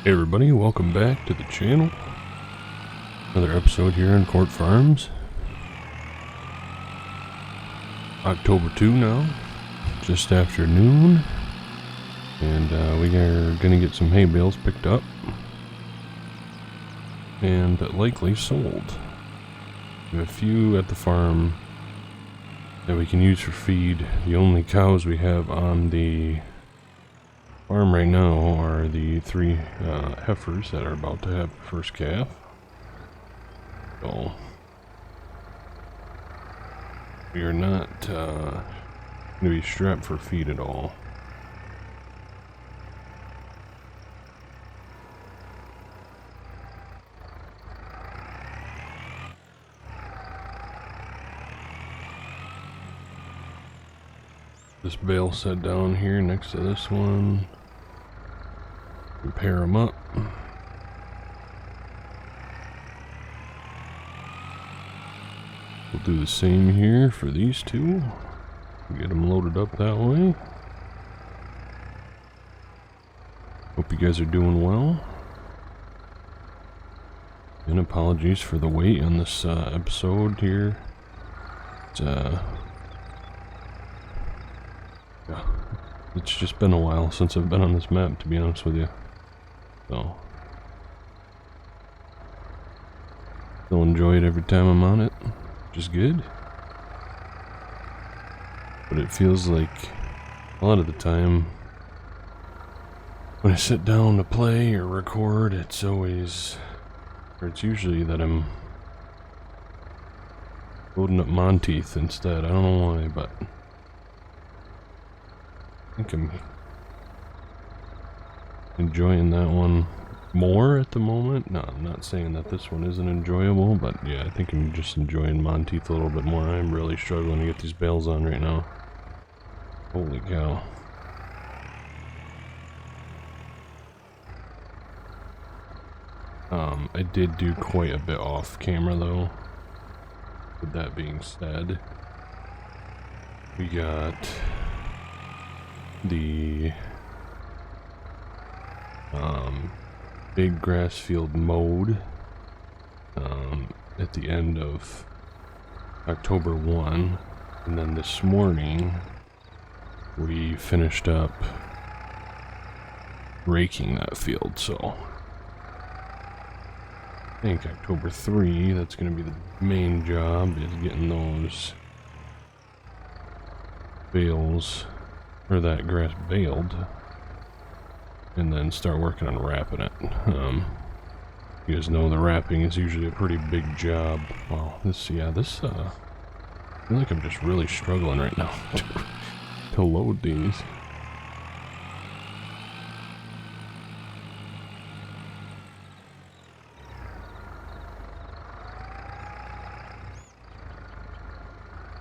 Hey everybody, welcome back to the channel. Another episode here on Court Farms. October 2 now, just after noon. And we are going to get some hay bales picked up. And likely sold. We have a few at the farm that we can use for feed. The only cows we have on the farm right now are the three heifers that are about to have the first calf. So we are not going to be strapped for feed at all. This bale set down here next to this one. And pair them up. We'll do the same here for these two. Get them loaded up that way. Hope you guys are doing well. And apologies for the wait on this episode here. It's just been a while since I've been on this map, to be honest with you. So still enjoy it every time I'm on it, which is good. But it feels like a lot of the time when I sit down to play or record, it's usually that I'm loading up Monty instead. I don't know why, but I think I'm enjoying that one more at the moment. No, I'm not saying that this one isn't enjoyable, but yeah, I think I'm just enjoying Monteith a little bit more. I'm really struggling to get these bales on right now. Holy cow. I did do quite a bit off camera though. With that being said, we got the big grass field mowed at the end of October 1, and then this morning we finished up raking that field. So I think October 3, that's going to be the main job, is getting those bales, or that grass baled, and then start working on wrapping it. You guys know the wrapping is usually a pretty big job. Wow, I feel like I'm just really struggling right now to load these.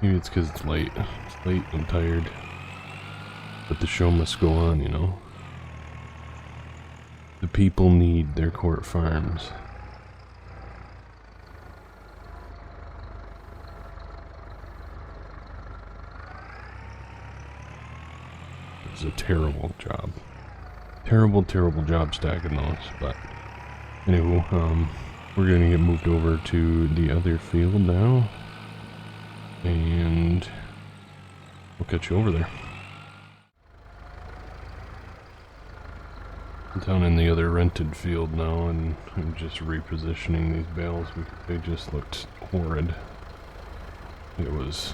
Maybe it's because it's late. It's late and tired. But the show must go on, you know? The people need their court farms. It's a terrible job. Terrible job stacking those. But anyway, we're gonna get moved over to the other field now. And we'll catch you over there. I'm down in the other rented field now, and I'm just repositioning these bales because they just looked horrid. It was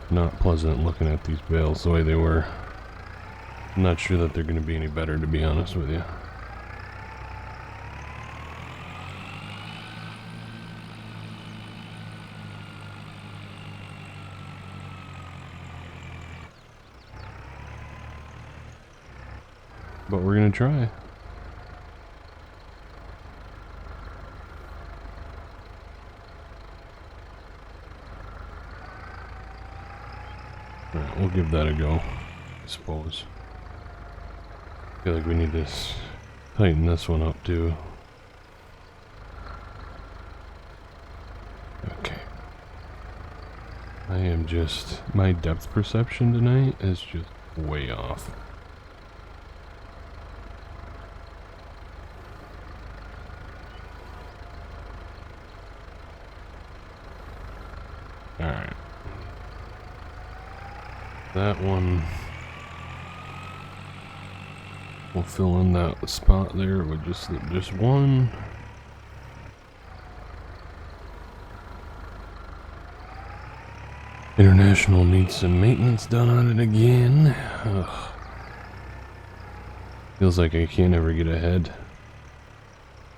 not pleasant looking at these bales the way they were. I'm not sure that they're going to be any better, to be honest with you. But we're gonna try. Alright, we'll give that a go, I suppose. I feel like we need to tighten this one up too. Okay. I am just, my depth perception tonight is just way off. that one. We'll fill in that spot there with just one. International needs some maintenance done on it again. Ugh. Feels like I can't ever get ahead.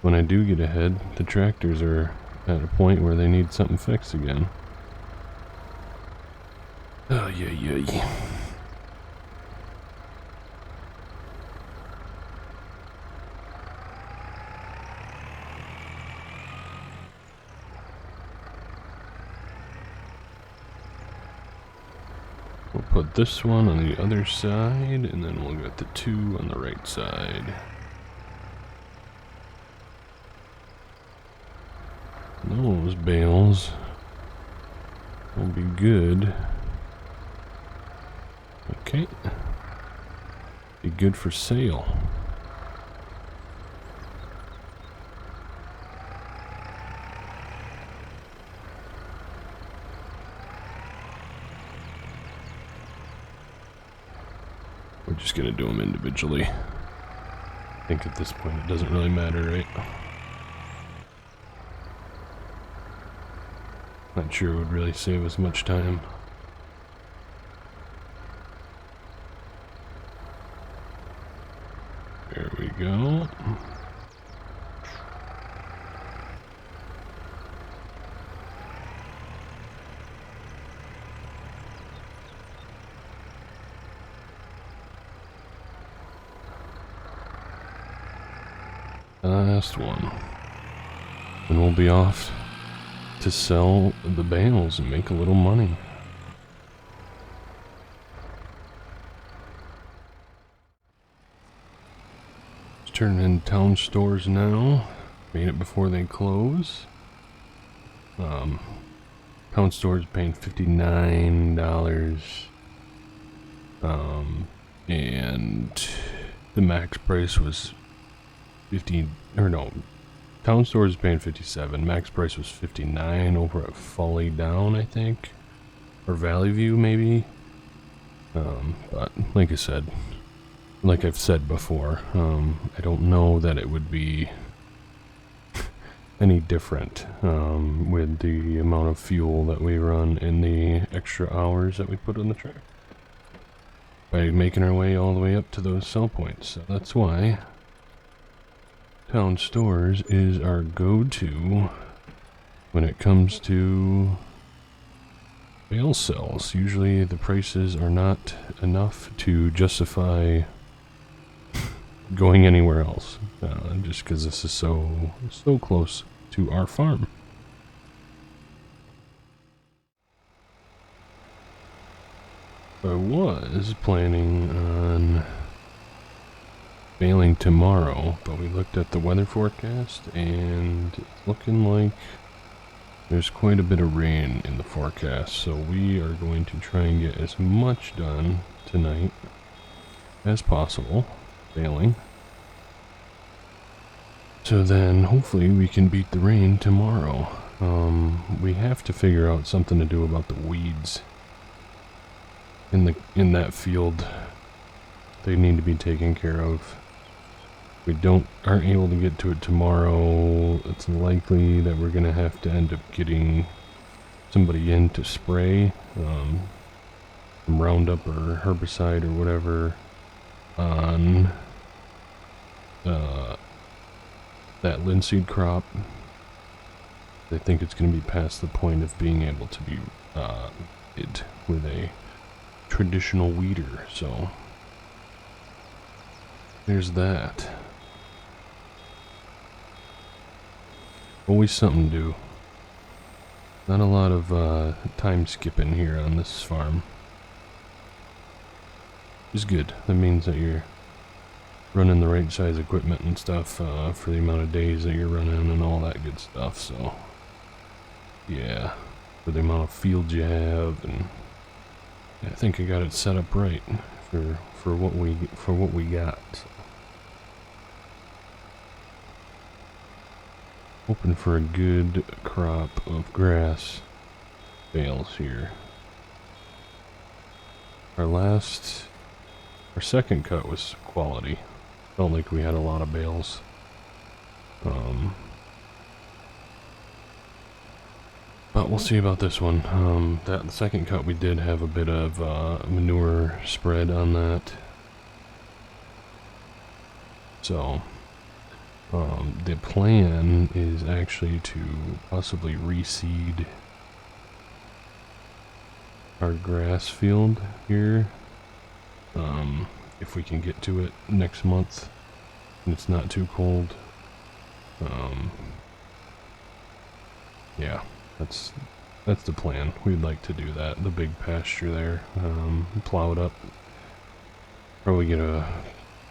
When I do get ahead, the tractors are at a point where they need something fixed again. Oh, yeah. We'll put this one on the other side, and then we'll get the two on the right side. Those bales will be good. Okay. Be good for sale. We're just gonna do them individually. I think at this point it doesn't really matter, right? Not sure it would really save us much time. There we go. Last one. And we'll be off to sell the bales and make a little money. Just turning in town stores now. Made it before they close. Town stores paying $59. And the max price was 15, or no, town stores paying 57. Max price was 59 over at Folly Down, I think, or Valley View maybe. But like I said, like I've said before, I don't know that it would be any different with the amount of fuel that we run and the extra hours that we put on the track by making our way all the way up to those sell points. So that's why town stores is our go-to when it comes to bale sales. Usually the prices are not enough to justify going anywhere else, just because this is so close to our farm. I was planning on baling tomorrow, but we looked at the weather forecast and it's looking like there's quite a bit of rain in the forecast, so we are going to try and get as much done tonight as possible baling, so then hopefully we can beat the rain tomorrow. We have to figure out something to do about the weeds in that field. They need to be taken care of. We aren't able to get to it tomorrow. It's likely that we're gonna have to end up getting somebody in to spray some Roundup or herbicide or whatever on that linseed crop. I think it's gonna be past the point of being able to be weeded with a traditional weeder, so there's that. Always something to do. Not a lot of time skipping here on this farm. It's good. That means that you're running the right size equipment and stuff for the amount of days that you're running and all that good stuff. So yeah, for the amount of field you have, and I think I got it set up right for what we got. So. Hoping for a good crop of grass bales here. Our second cut was quality. Felt like we had a lot of bales. But we'll see about this one. The second cut we did have a bit of manure spread on that. So, the plan is actually to possibly reseed our grass field here. If we can get to it next month and it's not too cold. Yeah, that's the plan. We'd like to do that. The big pasture there, plow it up. Probably get a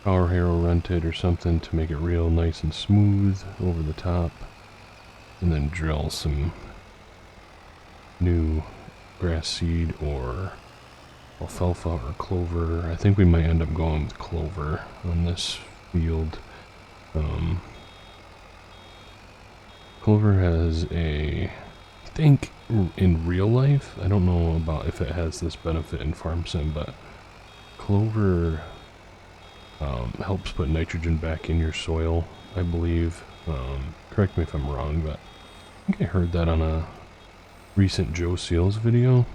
power harrow rented or something to make it real nice and smooth over the top, and then drill some new grass seed or alfalfa or clover. I think we might end up going with clover on this field. Clover has I think in real life, I don't know about if it has this benefit in farm sim, but clover helps put nitrogen back in your soil, I believe. Correct me if I'm wrong, but I think I heard that on a recent Joe Seals video.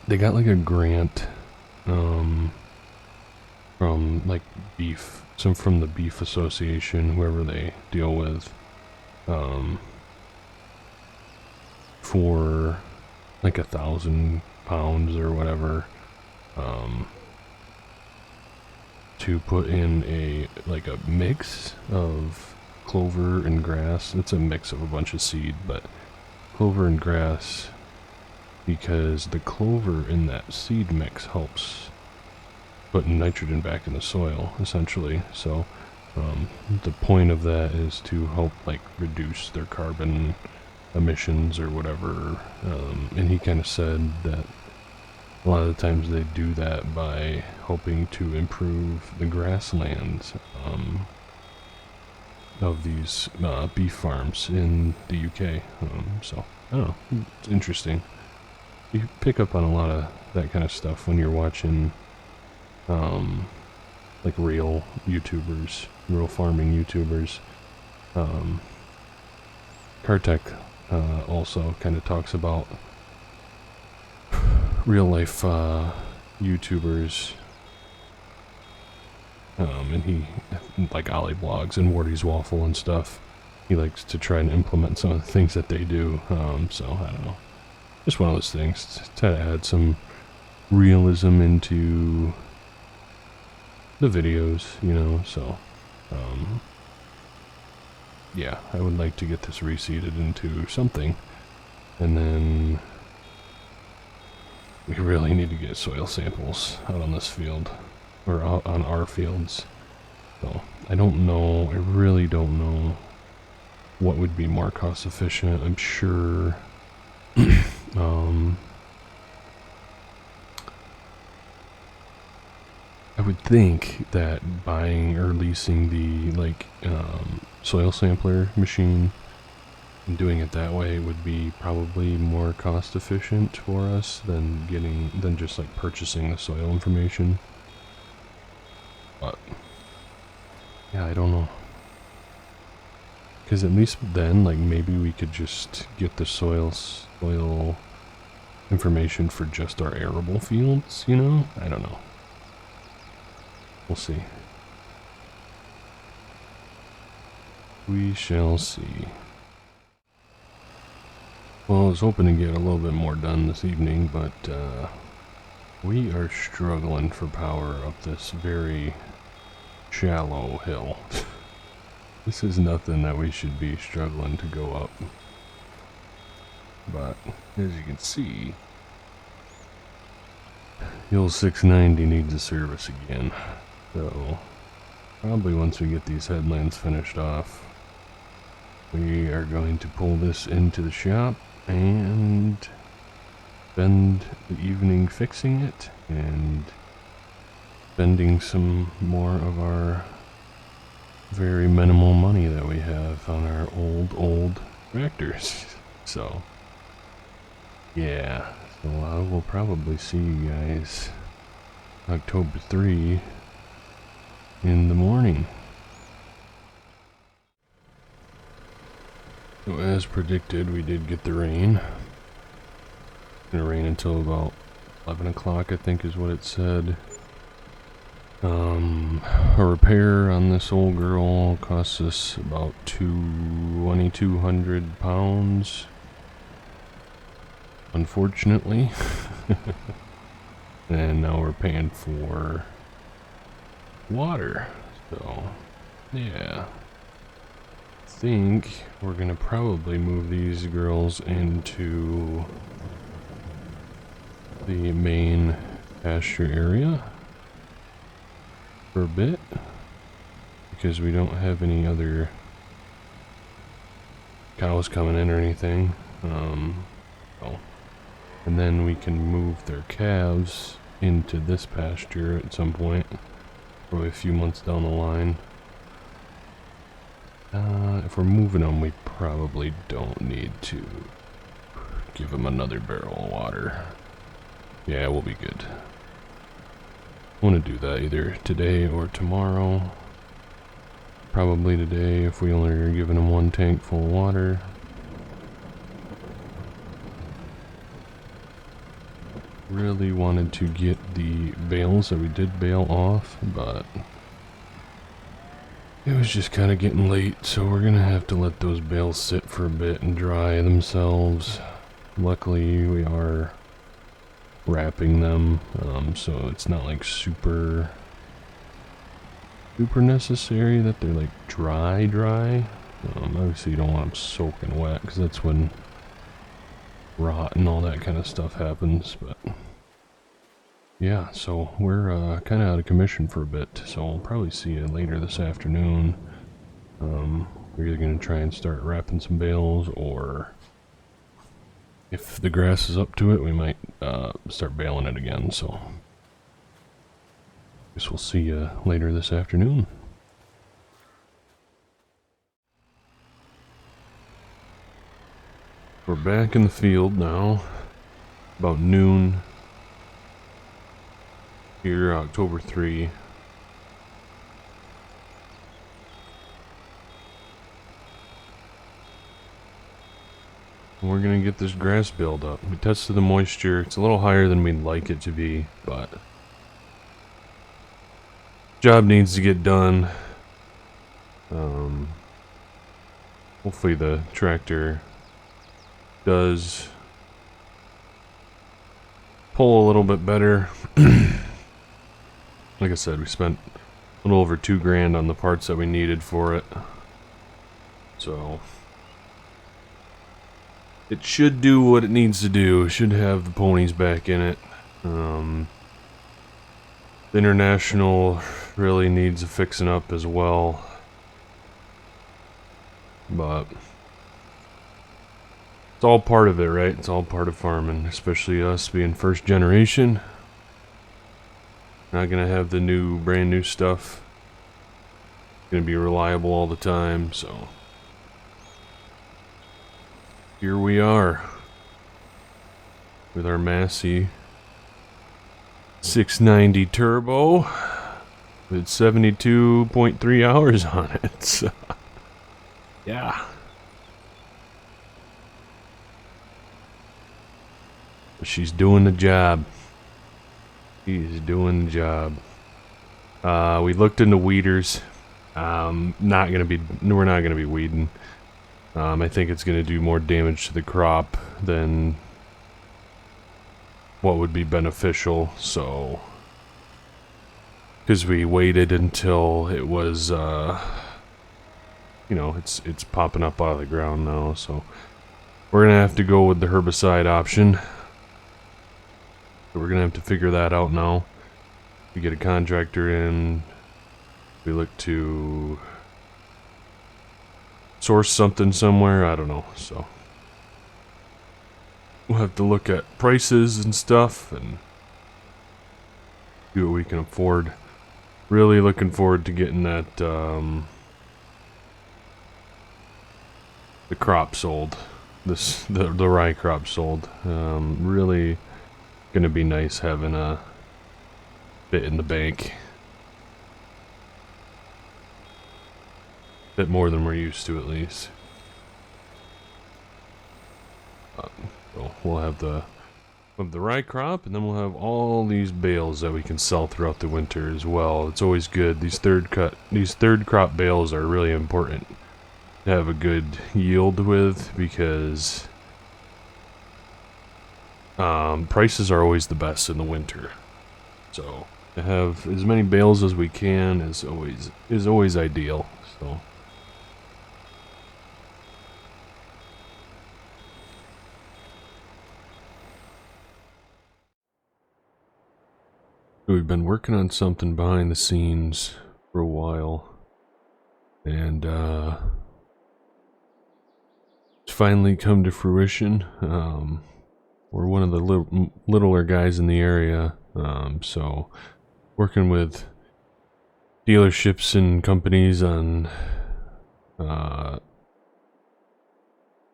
They got like a grant from like from the beef association, whoever they deal with, for like 1,000 pounds or whatever, to put in a mix of clover and grass. It's a mix of a bunch of seed, but clover and grass, because the clover in that seed mix helps putting nitrogen back in the soil, essentially. So the point of that is to help reduce their carbon emissions or whatever. And he kind of said that a lot of the times they do that by helping to improve the grasslands of these beef farms in the UK. So I don't know, it's interesting. You pick up on a lot of that kind of stuff when you're watching real YouTubers, real farming YouTubers. Kartek also kind of talks about real life YouTubers, and he, like Ollie Blogs and Wardy's Waffle and stuff, he likes to try and implement some of the things that they do. So I don't know, just one of those things to add some realism into the videos, so yeah, I would like to get this reseeded into something, and then we really need to get soil samples out on this field, or out on our fields. So I don't know, I really don't know what would be more cost efficient. I'm sure I would think that buying or leasing the soil sampler machine and doing it that way would be probably more cost efficient for us than just purchasing the soil information. But yeah, I don't know, because at least then maybe we could just get the soil information for just our arable fields, I don't know. We'll see. We shall see. Well, I was hoping to get a little bit more done this evening, but we are struggling for power up this very shallow hill. This is nothing that we should be struggling to go up. But as you can see, the old 690 needs a service again. So probably once we get these headlands finished off, we are going to pull this into the shop and spend the evening fixing it and spending some more of our very minimal money that we have on our old tractors. So yeah, So I will probably see you guys October 3 in the morning. So as predicted, we did get the rain. It's gonna rain until about 11 o'clock, I think is what it said. A repair on this old girl costs us about £2,200, unfortunately. And now we're paying for water, so yeah. I think we're gonna probably move these girls into the main pasture area for a bit, because we don't have any other cows coming in or anything. And then we can move their calves into this pasture at some point, probably a few months down the line. If we're moving them, we probably don't need to give them another barrel of water. Yeah, we'll be good. I want to do that either today or tomorrow. Probably today if we only are giving them one tank full of water. Really wanted to get the bales that we did bale off, but it was just kind of getting late, so we're gonna have to let those bales sit for a bit and dry themselves. Luckily we are wrapping them, so it's not like super necessary that they're like dry. Obviously you don't want them soaking wet, because that's when rot and all that kind of stuff happens. But yeah, so we're kind of out of commission for a bit, so I'll probably see you later this afternoon. We're either going to try and start wrapping some bales, or if the grass is up to it, we might start baling it again. So guess we'll see you later this afternoon. We're back in the field now, about noon here, October 3. We're gonna get this grass build up. We tested the moisture. It's a little higher than we'd like it to be, but job needs to get done. Hopefully the tractor does pull a little bit better. Like I said, we spent a little over $2,000 on the parts that we needed for it, so it should do what it needs to do. It should have the ponies back in it. The International really needs a fixing up as well, but it's all part of it, right? It's all part of farming, especially us being first generation. Not gonna have the brand new stuff. Gonna be reliable all the time, so here we are with our Massey 690 turbo with 72.3 hours on it. So yeah. She's doing the job. She's doing the job. We looked into weeders. We're not gonna be weeding. I think it's gonna do more damage to the crop than what would be beneficial. So, because we waited until it was, you know, it's popping up out of the ground now. So we're gonna have to go with the herbicide option. So we're gonna have to figure that out now. We get a contractor in. We look to source something somewhere. I don't know. So we'll have to look at prices and stuff and do what we can afford. Really looking forward to getting that the crop sold. The rye crop sold. Really gonna be nice having a bit in the bank. Bit more than we're used to, at least. So we'll have the rye crop, and then we'll have all these bales that we can sell throughout the winter as well. It's always good. These third crop bales are really important to have a good yield with, because prices are always the best in the winter. So to have as many bales as we can is always ideal. So. We've been working on something behind the scenes for a while, and it's finally come to fruition. We're one of the littler guys in the area, so working with dealerships and companies on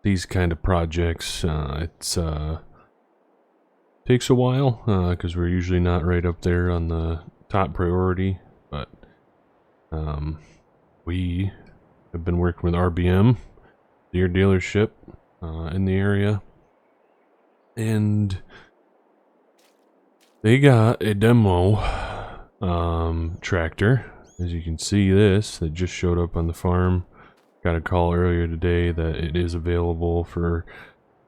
these kind of projects. It's takes a while, because we're usually not right up there on the top priority, but we have been working with RBM, Deere dealership in the area, and they got a demo tractor. As you can see, that just showed up on the farm. Got a call earlier today that it is available for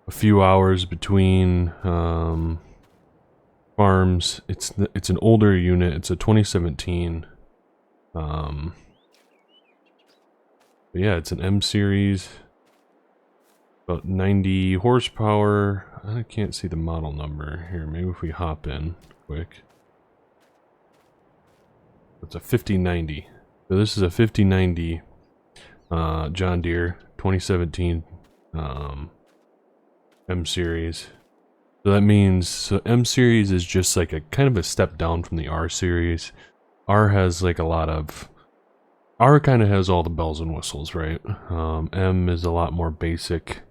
a few hours between farms. It's an older unit. It's a 2017. But yeah, it's an M series, about 90 horsepower. I can't see the model number here. Maybe if we hop in quick. It's a 5090. So this is a 5090 John Deere 2017 M series. So that means M series is just like a kind of a step down from the R series. R has like R kind of has all the bells and whistles, right? M is a lot more basic.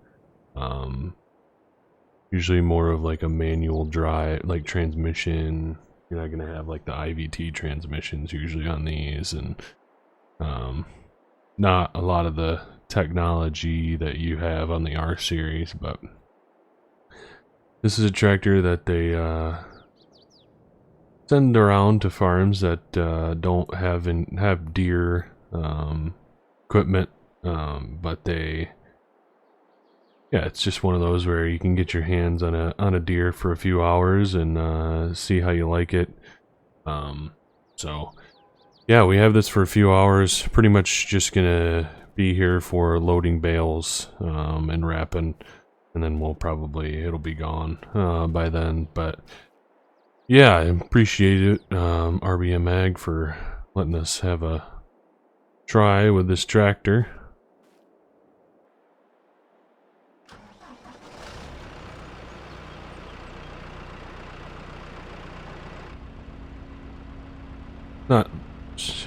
Usually more of like a manual drive, like transmission. You're not gonna have like the IVT transmissions usually on these, and not a lot of the technology that you have on the R series, but this is a tractor that they send around to farms that don't have Deere equipment, but it's just one of those where you can get your hands on a Deere for a few hours and see how you like it. So yeah, we have this for a few hours. Pretty much just gonna be here for loading bales and wrapping. And then it'll be gone by then. But yeah, I appreciate it, RBM Ag, for letting us have a try with this tractor.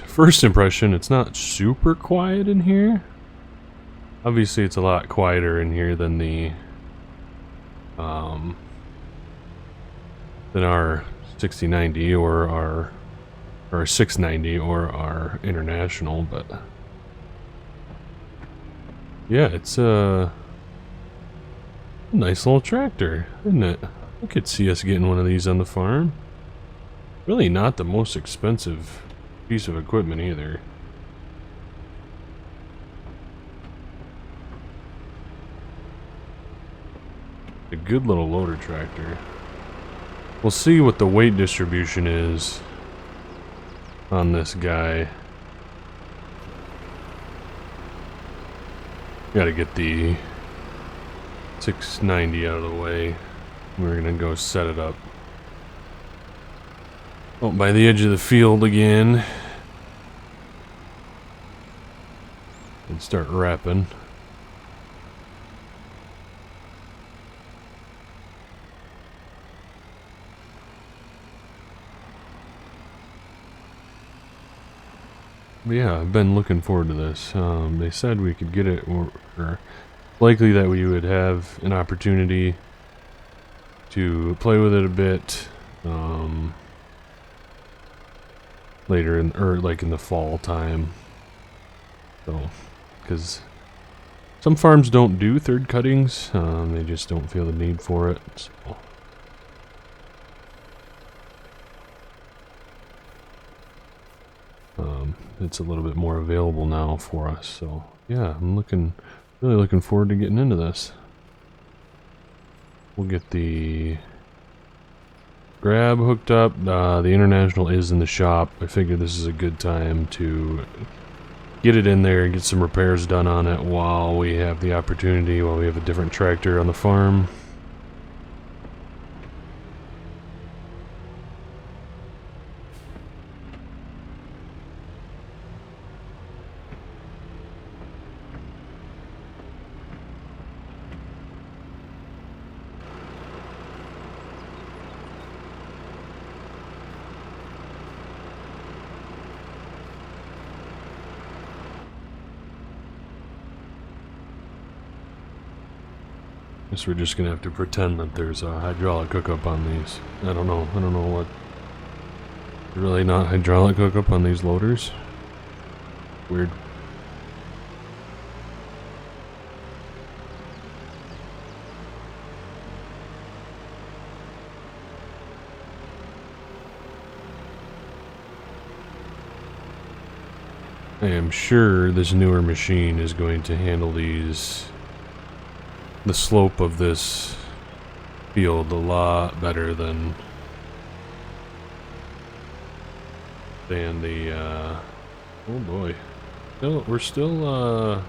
First impression, it's not super quiet in here. Obviously, it's a lot quieter in here than our 6090 or our 690 or our International, but yeah, it's a nice little tractor, isn't it? I could see us getting one of these on the farm. Really not the most expensive piece of equipment either. A good little loader tractor. We'll see what the weight distribution is on this guy. Gotta get the 690 out of the way. We're gonna go set it up. Oh, by the edge of the field again. And start wrapping. But yeah, I've been looking forward to this. They said we could get it, or likely that we would have an opportunity to play with it a bit later in, or like in the fall time. So, because some farms don't do third cuttings, they just don't feel the need for it. So. It's a little bit more available now for us. So yeah, I'm really looking forward to getting into this. We'll get the grab hooked up. The International is in the shop. I figured this is a good time to get it in there and get some repairs done on it while we have the opportunity, while we have a different tractor on the farm. Guess we're just gonna have to pretend that there's a hydraulic hookup on these. I don't know what. Really not hydraulic hookup on these loaders? Weird. I am sure this newer machine is going to handle the slope of this field a lot better than the oh boy. We're still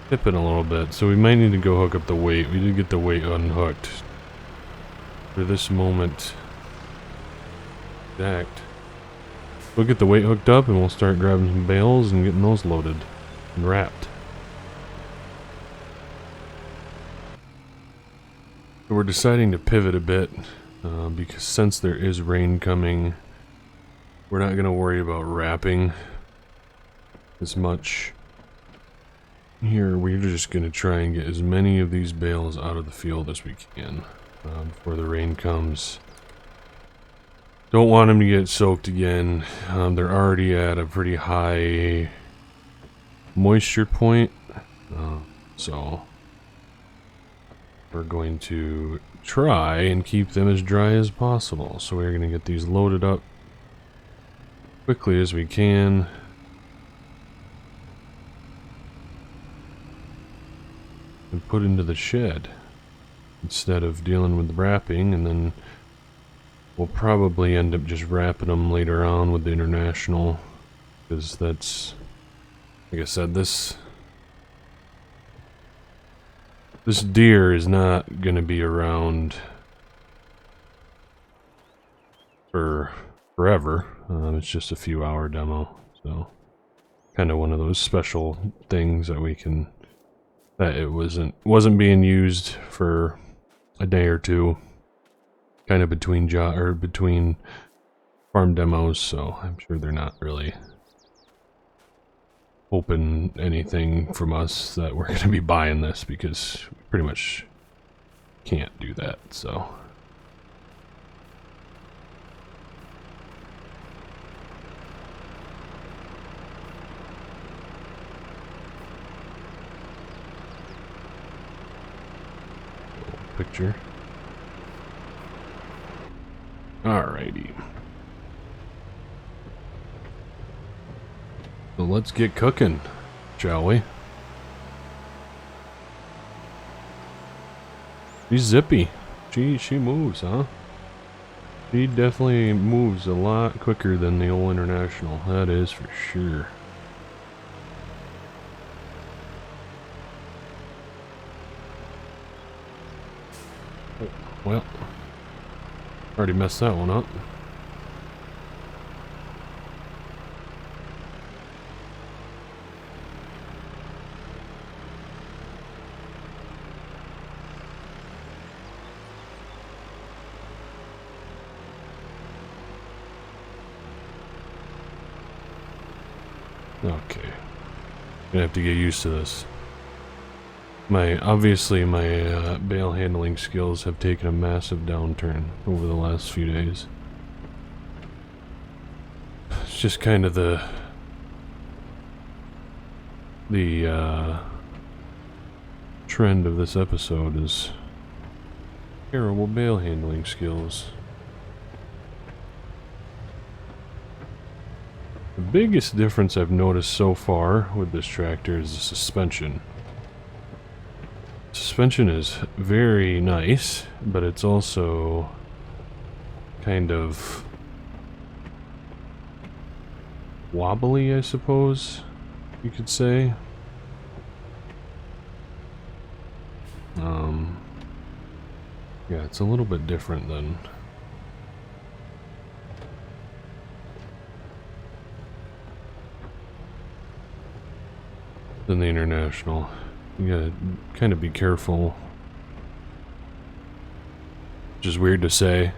tipping a little bit, so we might need to go hook up the weight. We did get the weight unhooked for this moment exact. We'll get the weight hooked up and we'll start grabbing some bales and getting those loaded and wrapped. So we're deciding to pivot a bit because since there is rain coming, we're not going to worry about wrapping as much. Here we're just going to try and get as many of these bales out of the field as we can before the rain comes. Don't want them to get soaked again. They're already at a pretty high moisture point, so we're going to try and keep them as dry as possible. So we're going to get these loaded up quickly as we can. And put into the shed instead of dealing with the wrapping, and then we'll probably end up just wrapping them later on with the International, because that's, like I said, this deer is not going to be around for forever. It's just a few hour demo, so kind of one of those special things that we can, that it wasn't being used for a day or two, kind of between farm demos, so I'm sure they're not really hoping anything from us that we're going to be buying this, because we pretty much can't do that. So picture. Alrighty. So let's get cooking, shall we? She's zippy. She moves, huh? She definitely moves a lot quicker than the old International. That is for sure. Well, already messed that one up. Okay. Gonna have to get used to this. Obviously my bale handling skills have taken a massive downturn over the last few days. It's just kind of the trend of this episode is terrible bale handling skills. The biggest difference I've noticed so far with this tractor is the suspension. Suspension is very nice, but it's also kind of wobbly, I suppose you could say. Yeah, it's a little bit different than the International. You gotta kind of be careful. Which is weird to say,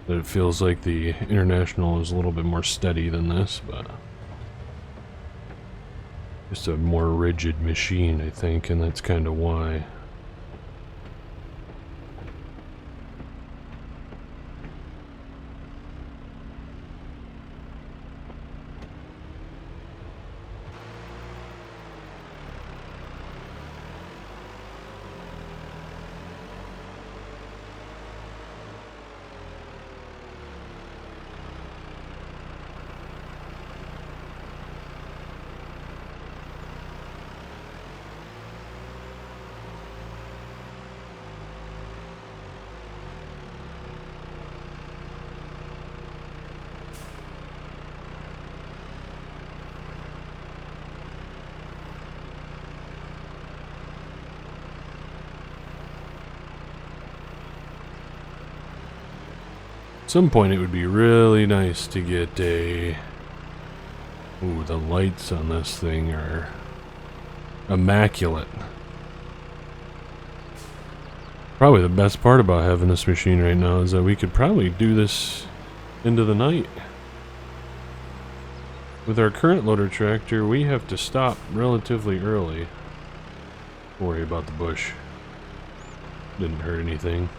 that it feels like the International is a little bit more steady than this, but just a more rigid machine, I think, and that's kind of why. At some point it would be really nice to get a... Ooh, the lights on this thing are immaculate. Probably the best part about having this machine right now is that we could probably do this into the night. With our current loader tractor, we have to stop relatively early. Don't worry about the bush. Didn't hurt anything.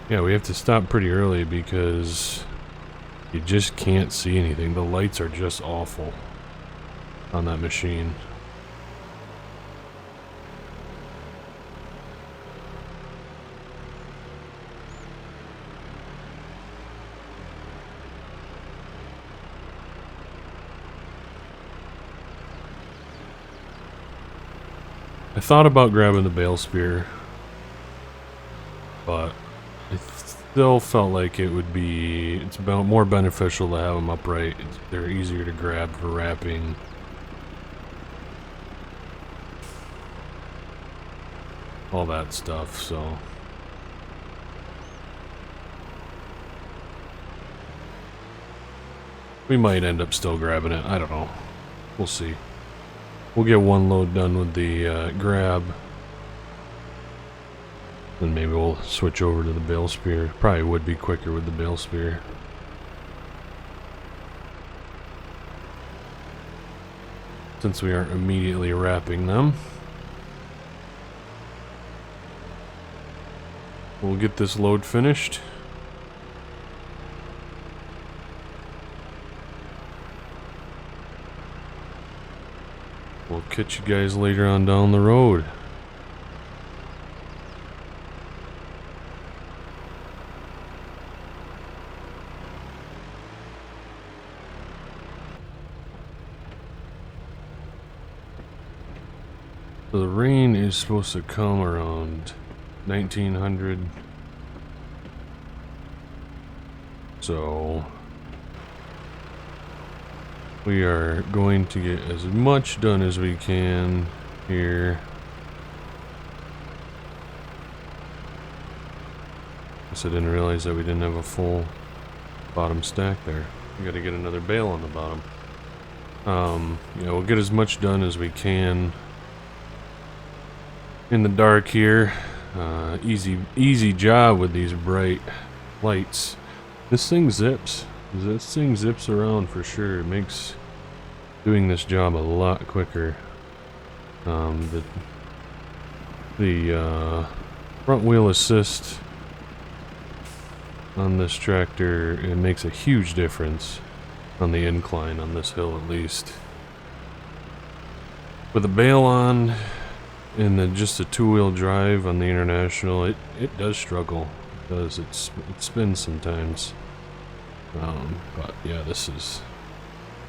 Yeah, we have to stop pretty early because you just can't see anything. The lights are just awful on that machine. I thought about grabbing the bale spear, but I still felt like it's about more beneficial to have them upright. They're easier to grab for wrapping. All that stuff, so. We might end up still grabbing it, I don't know. We'll see. We'll get one load done with the grab. Then maybe we'll switch over to the bale spear. Probably would be quicker with the bale spear. Since we aren't immediately wrapping them. We'll get this load finished. We'll catch you guys later on down the road. So the rain is supposed to come around 1900. So we are going to get as much done as we can here. Guess I didn't realize that we didn't have a full bottom stack there. We gotta get another bale on the bottom. Yeah, we'll get as much done as we can in the dark here. Easy job with these bright lights. This thing zips. 'Cause this thing zips around for sure. It makes doing this job a lot quicker. The front wheel assist on this tractor, it makes a huge difference on the incline on this hill at least. With a bale on and then just a two-wheel drive on the International, it does struggle. It does. It spins sometimes. But yeah,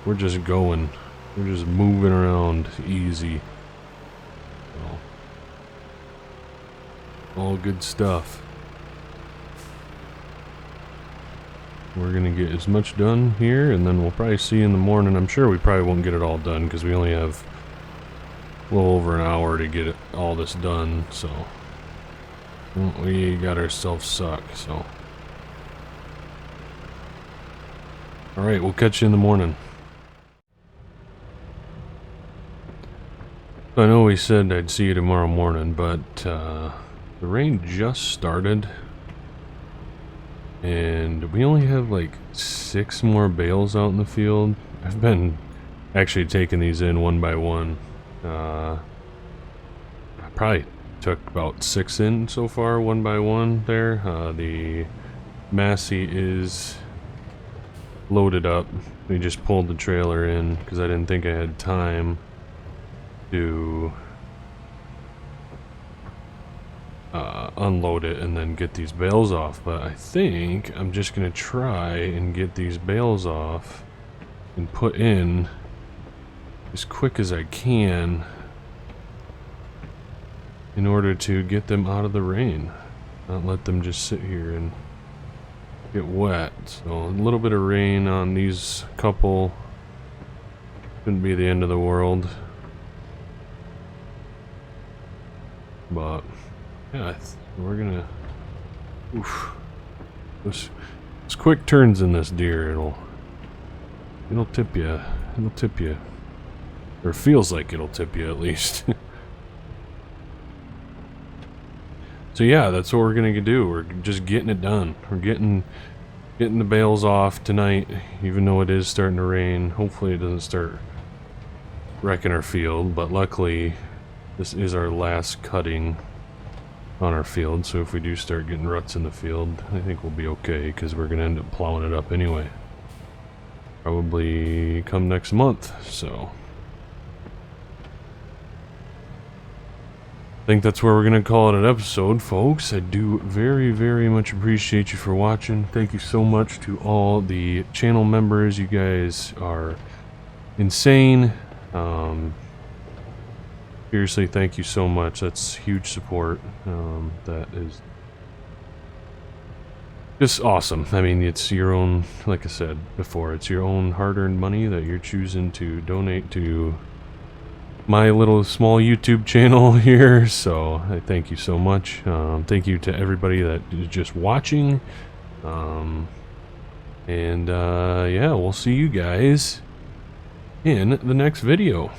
we're just going. We're just moving around easy. So, all good stuff. We're gonna get as much done here, and then we'll probably see you in the morning. I'm sure we probably won't get it all done because we only have a little over an hour to get all this done. So we got ourselves suck. So all right, we'll catch you in the morning. I know we said I'd see you tomorrow morning, but the rain just started. And we only have like 6 more bales out in the field. I've been actually taking these in one by one. I probably took about 6 in so far, one by one there. The Massey is loaded up. We just pulled the trailer in because I didn't think I had time to unload it and then get these bales off, but I think I'm just gonna try and get these bales off and put in as quick as I can in order to get them out of the rain, not let them just sit here and get wet. So a little bit of rain on these couple shouldn't be the end of the world, but yeah, we're gonna. Oof. Those quick turns in this deer, it'll tip you. It'll tip you, or it feels like it'll tip you at least. So yeah, that's what we're gonna do. We're just getting it done. We're getting the bales off tonight, even though it is starting to rain. Hopefully, it doesn't start wrecking our field. But luckily, this is our last cutting on our field, so if we do start getting ruts in the field, I think we'll be okay, because we're gonna end up plowing it up anyway, probably come next month. So I think that's where we're gonna call it an episode, folks. I do very, very much appreciate you for watching. Thank you so much to all the channel members. You guys are insane. Seriously, thank you so much. That's huge support. That is just awesome. I mean, it's your own, like I said before, it's your own hard-earned money that you're choosing to donate to my little small YouTube channel here. So I thank you so much. Thank you to everybody that is just watching. Yeah, we'll see you guys in the next video.